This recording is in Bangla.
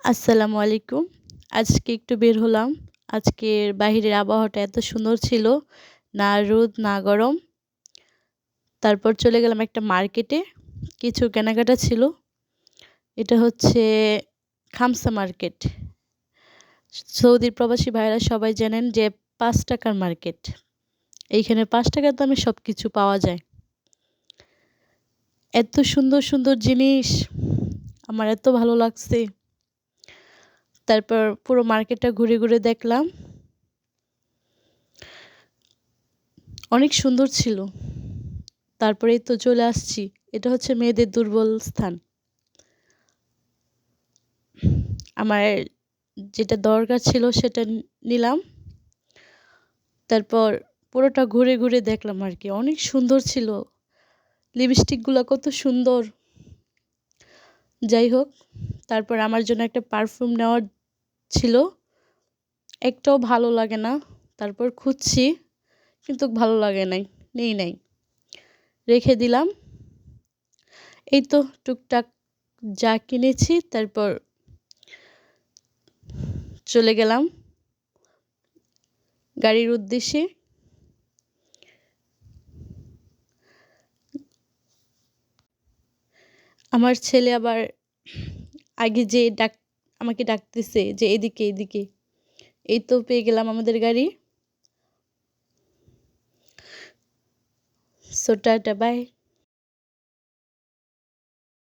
আসসালামু আলাইকুম। আজকে একটু বের হলাম। আজকের বাহিরের আবহাওয়াটা এত সুন্দর ছিল। না রোদ, না গরম। তারপর চলে গেলাম একটা মার্কেটে। কিছু কেনাকাটা ছিল। এটা হচ্ছে খামসা মার্কেট। সৌদির প্রবাসী ভাইয়েরা সবাই জানেন যে ৳৫ র মার্কেট। এইখানে ৳৫ দামে সবকিছু পাওয়া যায়। এত সুন্দর, সুন্দর জিনিস। আমার এত ভালো লাগছে। তারপর পুরো মার্কেটটা ঘুরে, ঘুরে দেখলাম। অনেক সুন্দর ছিল। তারপরেই তো চলে আসছি। এটা হচ্ছে মেয়েদের দুর্বল স্থান। আমার যেটা দরকার ছিল সেটা নিলাম। তারপর পুরোটা ঘুরে, ঘুরে দেখলাম আরকি। অনেক সুন্দর ছিল। লিপস্টিকগুলা কত সুন্দর। যাই হোক, তারপর আমার জন্য একটা পারফিউম নেওয়ার ছিল। একটাও ভালো লাগে না। তারপর খুঁজছি, কিন্তু ভালো লাগে নাই। নেই নাই। রেখে দিলাম। এই তো টুকটাক যা কিনেছি তারপর চলে গেলাম গাড়ির উদ্দেশ্যে। আমার ছেলে আবার আগে যেয়ে আমাকে ডাকতেছে যে এদিকে, এদিকে। এই তো পেয়ে গেলাম আমাদের গাড়ি। So tata bye.